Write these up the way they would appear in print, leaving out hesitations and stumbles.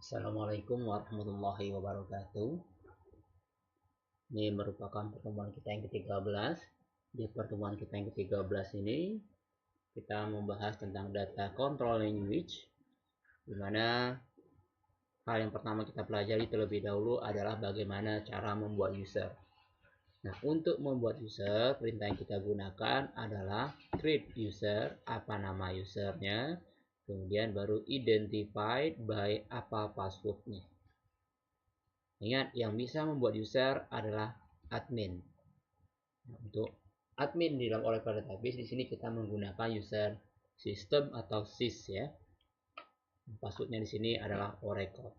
Assalamualaikum warahmatullahi wabarakatuh. Ini merupakan pertemuan kita yang ke-13. Di pertemuan kita yang ke-13 ini kita membahas tentang data control language, di mana hal yang pertama kita pelajari terlebih dahulu adalah bagaimana cara membuat user. Nah, untuk membuat user, perintah yang kita gunakan adalah create user, apa nama usernya, kemudian baru identified by apa passwordnya. Ingat, yang bisa membuat user adalah admin. Nah, untuk admin di dalam Oracle Database, di sini kita menggunakan user system atau sys ya. Passwordnya di sini adalah Oracle.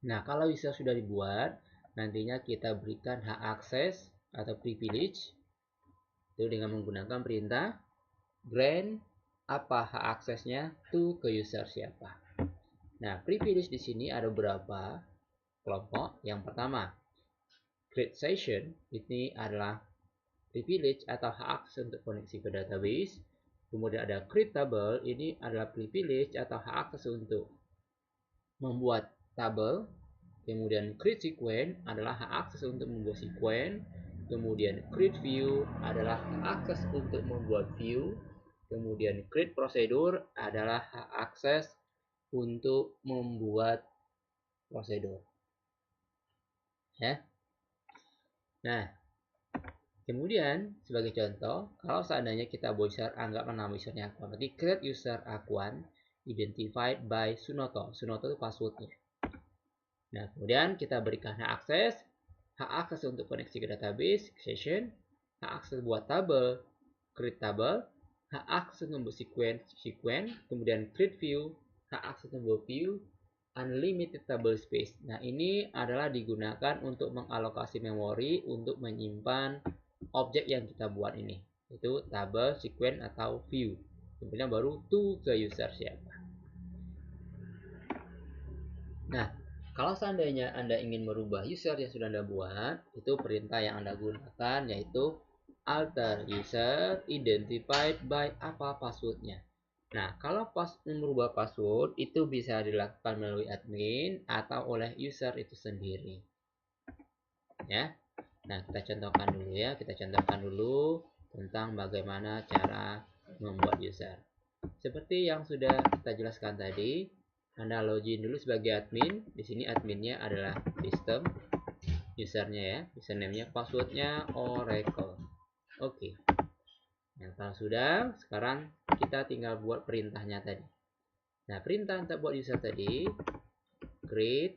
Nah, kalau user sudah dibuat, nantinya kita berikan hak akses atau privilege itu dengan menggunakan perintah grant apa hak aksesnya to ke user siapa. Nah, privilege di sini ada beberapa kelompok. Yang pertama, create session ini adalah privilege atau hak akses untuk koneksi ke database. Kemudian ada create table, ini adalah privilege atau hak akses untuk membuat tabel. Kemudian create sequence adalah hak akses untuk membuat sequence. Kemudian create view adalah hak akses untuk membuat view. Kemudian create procedure adalah hak akses untuk membuat prosedur. Ya. Nah, kemudian sebagai contoh, kalau seandainya kita buat user, anggap nama usernya Akuan, berarti create user Akuan identified by Sunoto. Sunoto itu passwordnya. Nah, kemudian kita berikan hak akses untuk koneksi ke database, session, hak akses buat tabel, create tabel, hak akses membuat sequence, kemudian create view, hak akses membuat view, unlimited table space. Nah, ini adalah digunakan untuk mengalokasi memori untuk menyimpan objek yang kita buat ini. Itu tabel, sequence, atau view. Kemudian baru to ke user siapa. Nah, kalau seandainya Anda ingin merubah user yang sudah Anda buat, itu perintah yang Anda gunakan yaitu alter user identified by apa passwordnya. Nah, kalau merubah password itu bisa dilakukan melalui admin atau oleh user itu sendiri. Ya. Nah, kita contohkan dulu ya. Kita contohkan dulu tentang bagaimana cara membuat user. Seperti yang sudah kita jelaskan tadi, Anda login dulu sebagai admin. Di sini adminnya adalah sistem, usernya ya, username-nya, passwordnya Oracle. Oke. Nah, kalau sudah, sekarang kita tinggal buat perintahnya tadi. Nah, perintah untuk buat user tadi, create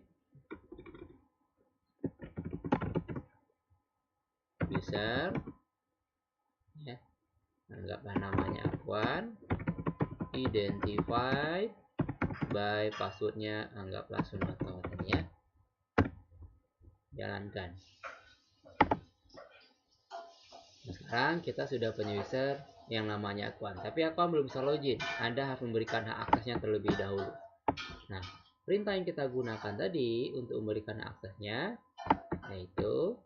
user, ya, anggaplah namanya Akuan, identified by passwordnya anggaplah Sunoto tadi ya. Jalankan. Nah, sekarang kita sudah punya user yang namanya Akuan, tapi Akuan belum bisa login. Anda harus memberikan hak aksesnya terlebih dahulu. Nah, perintah yang kita gunakan tadi untuk memberikan hak aksesnya yaitu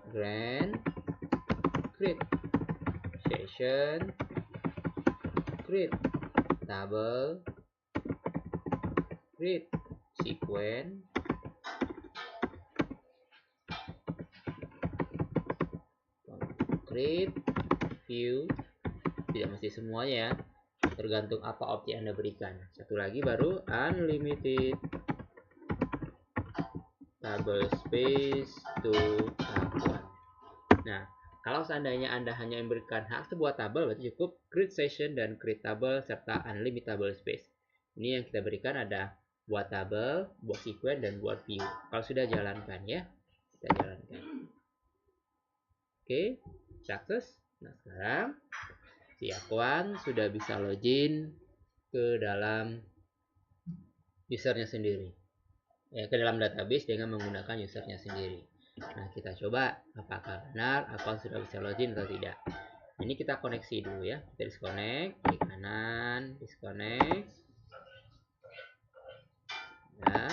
grant create session create table create sequence create view. Tidak mesti semuanya ya, tergantung apa objek yang Anda berikan. Satu lagi baru unlimited table space to Akuan. Nah, kalau seandainya Anda hanya memberikan hak sebuah tabel, berarti cukup create session dan create table serta unlimited table space. Ini yang kita berikan ada buat tabel, buat sequence, dan buat view. Kalau sudah jalankan ya, kita jalankan. Oke, sukses. Nah, sekarang si Akuan sudah bisa login ke dalam usernya sendiri, ya, ke dalam database dengan menggunakan usernya sendiri. Nah, kita coba apakah benar Akuan sudah bisa login atau tidak. Ini kita koneksi dulu ya. Kita disconnect, klik kanan, disconnect. Ya.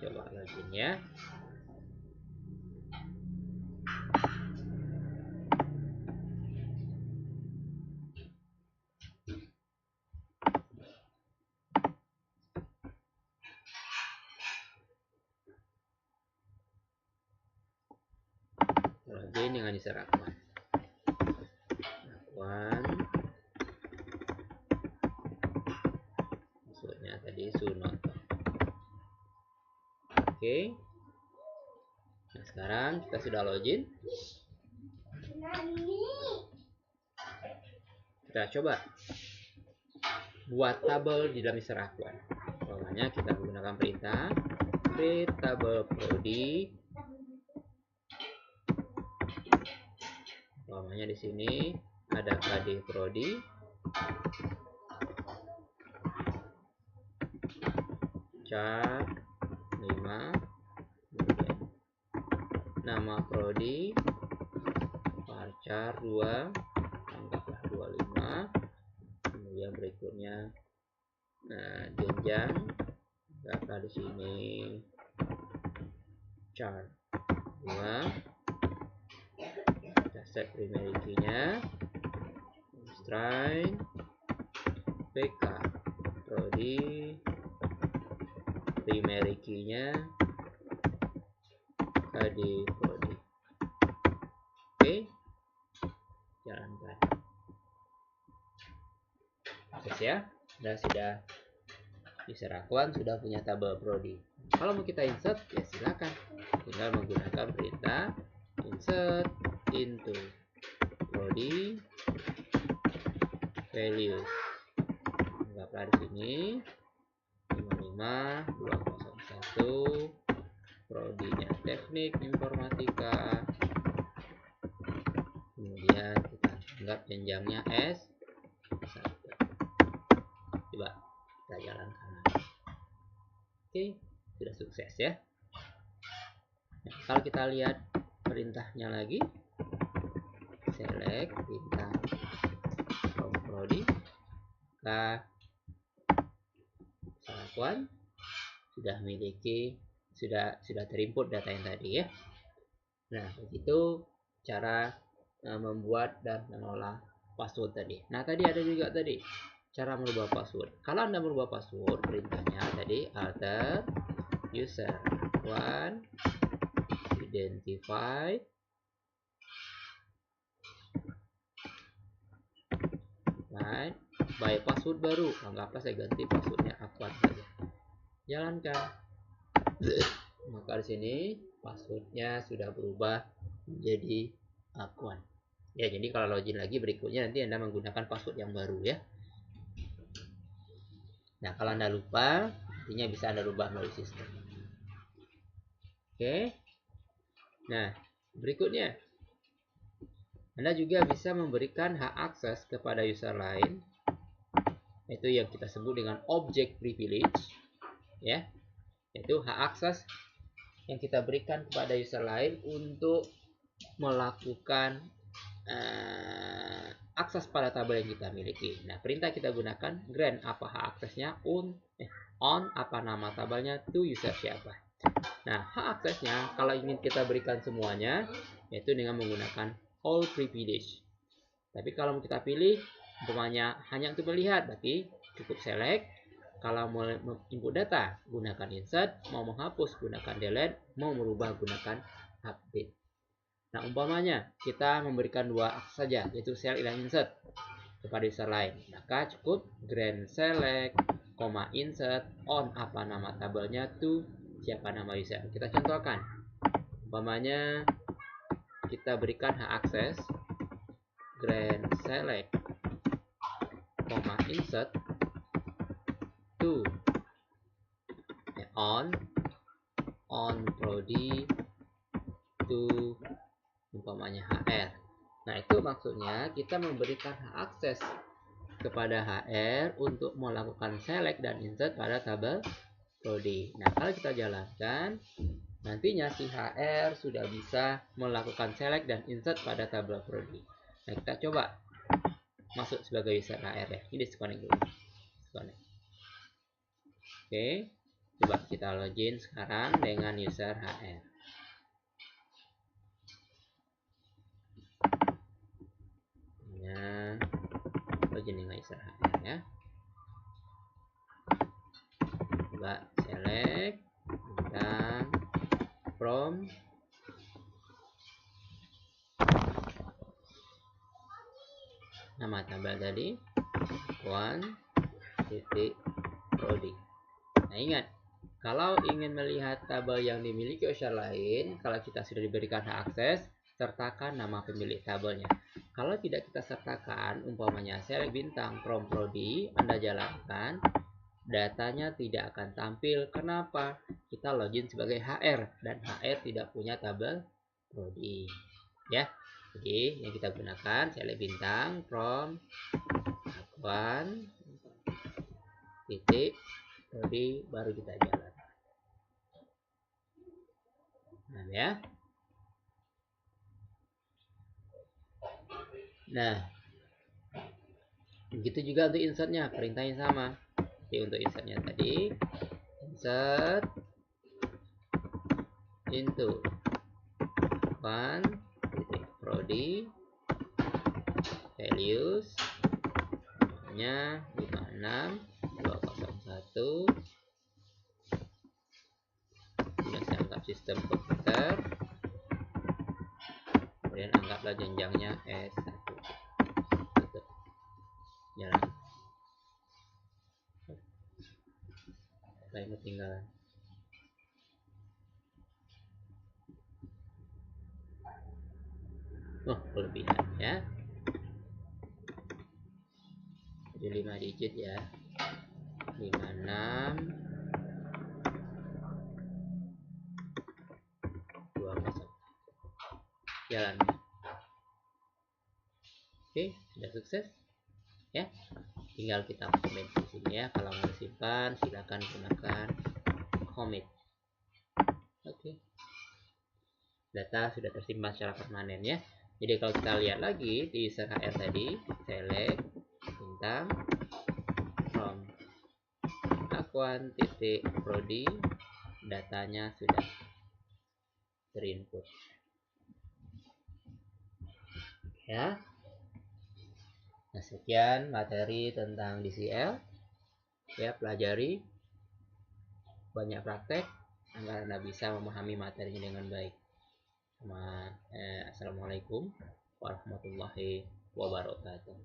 Coba login ya. login dengan user akun. Maksudnya tadi Sunoto. Oke. Nah, sekarang kita sudah login. Kita coba buat tabel di dalam user akun. Pokoknya kita menggunakan perintah create table prodi. Pokoknya di sini ada KD prodi. Chart 5. Kemudian nama prodi varchar 2, anggaplah 25. Kemudian berikutnya jenjang, anggaplah di sini chart 2. Kita set primary key-nya, constraint pk prodi, primary key-nya KD prodi. Oke, jalankan. Sukses ya. Sudah user akun sudah punya tabel prodi. Kalau mau kita insert ya silakan, tinggal menggunakan perintah insert into prodi values. Anggaplah di sini 55201, prodinya teknik informatika. Kemudian kita anggap jenjangnya S1. Coba kita jalankan. Oke, sudah sukses ya. Nah, kalau kita lihat perintahnya lagi, select perintah from prodi, maka user sudah memiliki sudah terinput data yang tadi ya. Nah, begitu cara membuat dan mengolah password tadi. Nah, tadi ada juga tadi cara merubah password. Kalau Anda merubah password, perintahnya tadi alter user one identify right by password baru. Anggaplah saya ganti passwordnya akun saja. Jalankan. Maka di sini passwordnya sudah berubah menjadi akun. Ya, jadi kalau login lagi berikutnya nanti Anda menggunakan password yang baru ya. Nah, kalau Anda lupa, artinya bisa Anda rubah melalui sistem. Oke. Nah, berikutnya Anda juga bisa memberikan hak akses kepada user lain, yaitu yang kita sebut dengan object privilege ya. Yaitu hak akses yang kita berikan kepada user lain untuk melakukan akses pada tabel yang kita miliki. Nah, perintah kita gunakan grant apa hak aksesnya, on apa nama tabelnya, to user siapa. Nah, hak aksesnya kalau ingin kita berikan semuanya, yaitu dengan menggunakan all privilege. Tapi kalau mau kita pilih umpamanya hanya untuk melihat, berarti cukup select. Kalau mau input data, gunakan insert. Mau menghapus, gunakan delete. Mau merubah, gunakan update. Nah, umpamanya kita memberikan dua akses saja, yaitu select dan insert kepada user lain. Maka cukup grant select, insert, on apa nama tabelnya, to siapa nama user. Kita contohkan. Umpamanya kita berikan hak akses grant select, insert, to on prodi to umpamanya HR. Nah, itu maksudnya kita memberikan hak akses kepada HR untuk melakukan select dan insert pada tabel prodi. Nah, kalau kita jalankan, nantinya si HR sudah bisa melakukan select dan insert pada tabel prodi. Nah, kita coba masuk sebagai user HR ya. Ini disconnect dulu. Disconnect. Oke, coba kita login sekarang dengan user HR. Login dengan user HR ya. Coba select dan from nama tabel tadi Prodi. Nah, ingat, kalau ingin melihat tabel yang dimiliki user lain, kalau kita sudah diberikan hak akses, sertakan nama pemilik tabelnya. Kalau tidak kita sertakan, umpamanya select bintang from Prodi, Anda jalankan, datanya tidak akan tampil. Kenapa? Kita login sebagai HR dan HR tidak punya tabel Prodi. Ya, jadi yang kita gunakan select bintang from akun titik Prodi, baru kita jalan. Nah, ya. Nah, begitu juga untuk insertnya, perintahnya sama. Jadi untuk insertnya tadi, insert into one Prodi values nya 56201, kemudian saya anggap sistem komputer, kemudian anggaplah jenjangnya S1. Jalan. Saya ketinggalan. Oh, kelebihan ya. Jadi 5 digit ya. 56 20. Jalan. Oke, sudah sukses ya. Tinggal kita commit di sini ya. Kalau mau disimpan, silakan gunakan commit. Oke. Data sudah tersimpan secara permanen ya. Jadi kalau kita lihat lagi di user HR tadi, select bintang from akun titik Prodi, datanya sudah terinput ya. Nah, sekian materi tentang DCL ya, pelajari, banyak praktek agar Anda bisa memahami materinya dengan baik. Assalamualaikum warahmatullahi wabarakatuh.